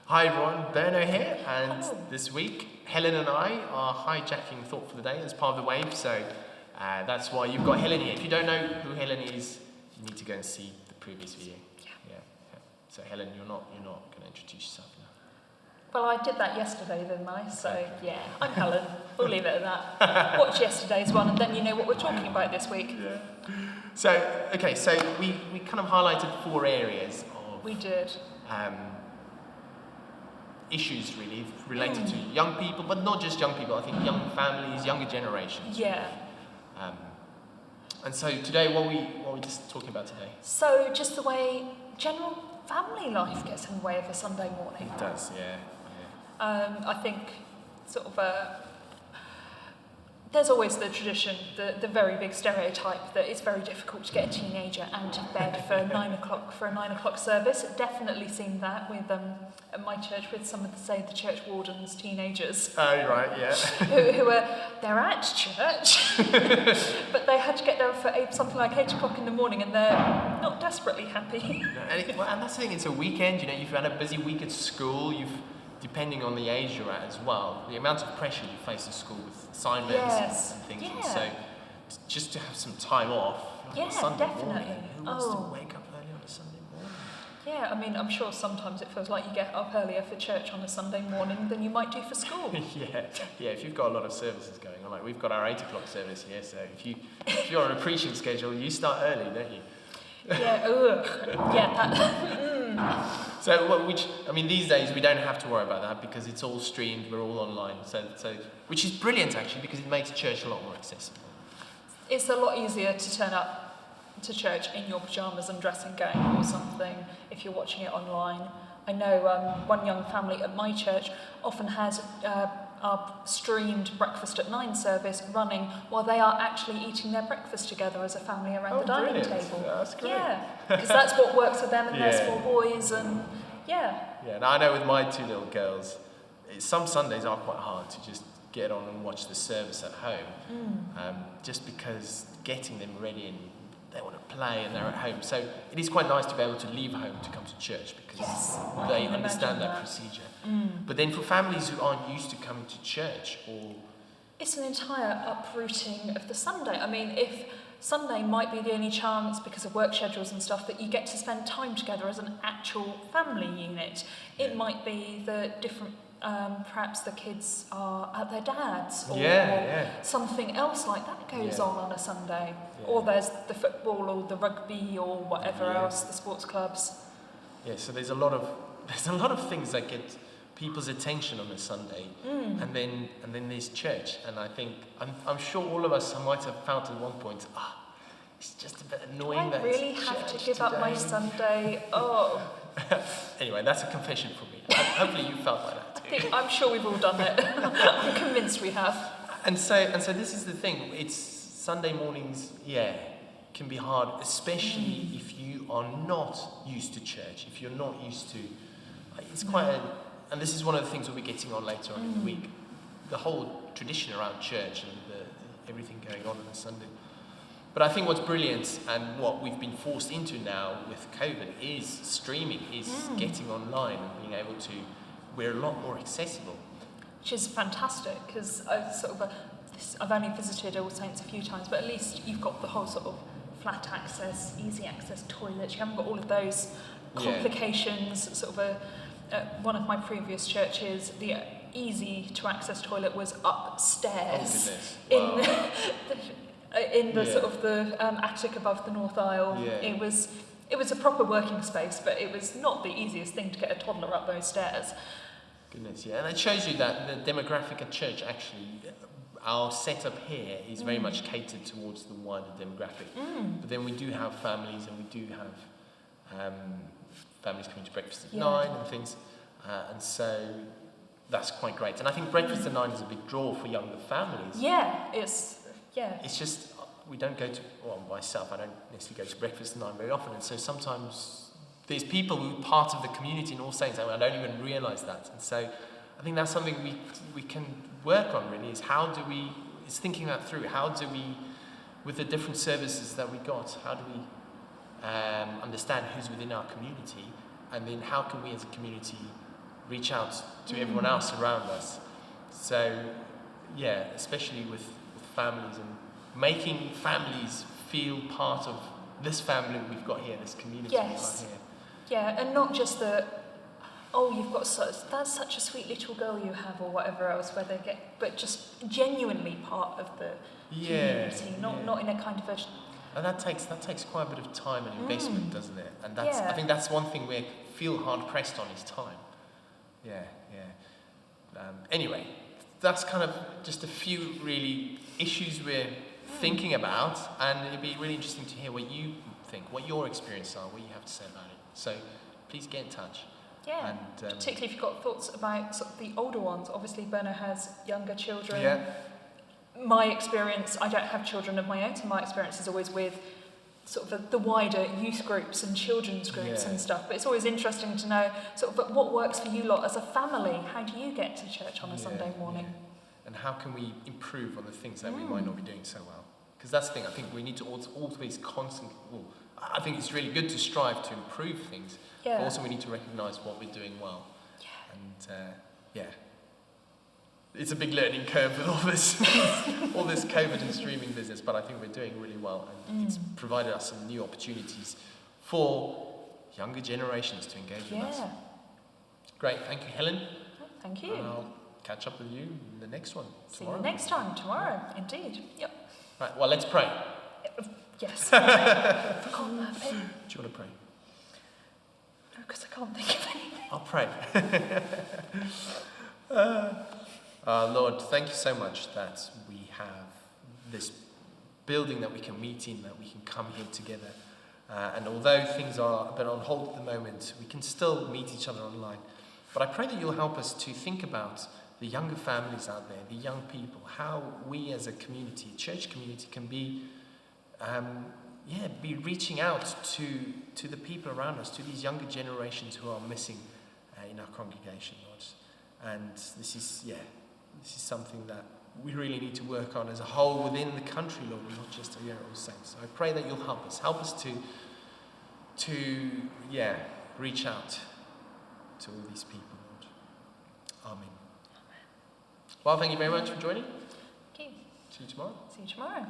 Hi everyone, Berno here, and Hello. this week Helen and I are hijacking Thought for the Day as part of the wave, so that's why you've got Helen here. If you don't know who Helen is, you need to go and see the previous video. Yeah. So Helen, you're not going to introduce yourself now. Well, I did that yesterday, didn't I? So, yeah, I'm Helen. We'll leave it at that. Watch yesterday's one, and then you know what we're talking about this week. Yeah. So we kind of highlighted 4 areas of... We did. Issues really related to young people, but not just young people. I think young families, younger generations. Yeah. And so today, what are we just talking about today? So just the way general family life gets in the way of a Sunday morning. It does, yeah. I think sort of there's always the tradition, the very big stereotype that it's very difficult to get a teenager out of bed for 9 o'clock for a 9 o'clock service. It definitely seen that with at my church with some of the church wardens' teenagers. Oh right, yeah. who they're at church, but they had to get there for something like 8 o'clock in the morning, and they're not desperately happy. No, and that's the thing. It's a weekend. You know, you've had a busy week at school. Depending on the age you're at as well, the amount of pressure you face at school with assignments and things. Yeah. And so just to have some time off, like Sunday definitely. morning, who wants to wake up early on a Sunday morning? Yeah, I mean, I'm sure sometimes it feels like you get up earlier for church on a Sunday morning than you might do for school. Yeah. If you've got a lot of services going on, like we've got our 8 o'clock service here, so if you're on a preaching schedule, you start early, don't you? So, these days we don't have to worry about that because it's all streamed, we're all online. So which is brilliant actually, because it makes church a lot more accessible. It's a lot easier to turn up to church in your pyjamas and dressing gown or something if you're watching it online. I know one young family at my church often has our streamed breakfast at 9 service running while they are actually eating their breakfast together as a family around the dining table. That's great. Yeah, because that's what works for them and their small boys, and Yeah, and I know with my 2 little girls, some Sundays are quite hard to just get on and watch the service at home, just because getting them ready and they want to play and they're at home. So it is quite nice to be able to leave home to come to church because they understand that procedure. But then for families who aren't used to coming to church, it's an entire uprooting of the Sunday. I mean, if Sunday might be the only chance because of work schedules and stuff that you get to spend time together as an actual family unit, it might be the different, perhaps the kids are at their dad's or something else like that goes on a Sunday. Or there's the football or the rugby or whatever else, the sports clubs. Yeah, so there's a lot of things that get people's attention on a Sunday, and then there's church, and I think I'm sure all of us might have felt at one point, it's just a bit annoying that it's I really have to give today. up my Sunday. Anyway, that's a confession for me. Hopefully you felt like that too. I'm sure we've all done it. I'm convinced we have. And so this is the thing. It's Sunday mornings. Can be hard, especially if you are not used to church. If you're not used to, it's quite and this is one of the things we'll be getting on later on in the week, the whole tradition around church and everything going on a Sunday. But I think what's brilliant and what we've been forced into now with COVID is streaming, is getting online and being able to, we're a lot more accessible. Which is fantastic, because I've only visited All Saints a few times, but at least you've got the whole sort of flat access, easy access toilets. You haven't got all of those complications, one of my previous churches, the easy to access toilet was upstairs in the sort of the attic above the north aisle. It was a proper working space, but it was not the easiest thing to get a toddler up those stairs. Goodness, and it shows you that the demographic at church actually, our setup here is very much catered towards the wider demographic. But then we do have families, and we do have families coming to breakfast at 9 and things, and so that's quite great. And I think breakfast at 9 is a big draw for younger families. It's just we don't go to, myself, I don't necessarily go to breakfast at 9 very often, and so sometimes there's people who are part of the community in All Saints, and I don't even realise that. And so I think that's something we can work on really, is thinking that through. How do we, with the different services that we got, how do we understand who's within our community, and then how can we as a community reach out to everyone else around us. So, yeah, especially with families and making families feel part of this family we've got here, this community we've got here. Yeah, and not just you've got that's such a sweet little girl you have, or whatever else, but just genuinely part of the community, not in a kind of a. And that takes quite a bit of time and investment, doesn't it? And I think that's one thing we feel hard pressed on, is time. Anyway, that's kind of just a few really issues we're thinking about, and it'd be really interesting to hear what you think, what your experiences are, what you have to say about it. So please get in touch. Yeah, and, particularly if you've got thoughts about sort of the older ones. Obviously, Berno has younger children. Yeah. My experience, I don't have children of my own, so my experience is always with sort of the wider youth groups and children's groups and stuff. But it's always interesting to know sort of what works for you lot as a family. How do you get to church on a Sunday morning? Yeah. And how can we improve on the things that we might not be doing so well? Because that's the thing, I think we need to always constantly, I think it's really good to strive to improve things, but also we need to recognise what we're doing well. Yeah. And it's a big learning curve with all this COVID and streaming business, but I think we're doing really well, and it's provided us some new opportunities for younger generations to engage with us. Great, thank you, Helen. Thank you. I'll catch up with you in the next one tomorrow. See you next time, tomorrow, indeed. Yep. Right, well, let's pray. Yes. Forgotten that bit. Do you want to pray? No, because I can't think of anything. I'll pray. Lord, thank you so much that we have this building that we can meet in, that we can come here together. And although things are a bit on hold at the moment, we can still meet each other online. But I pray that you'll help us to think about the younger families out there, the young people, how we as a community, church community, can be reaching out to the people around us, to these younger generations who are missing in our congregation, Lord. And this is something that we really need to work on as a whole within the country, Lord, not just here at All Saints. So I pray that you'll help us to reach out to all these people, Lord. Amen. Well, thank you very much for joining. Thank you. See you tomorrow. See you tomorrow.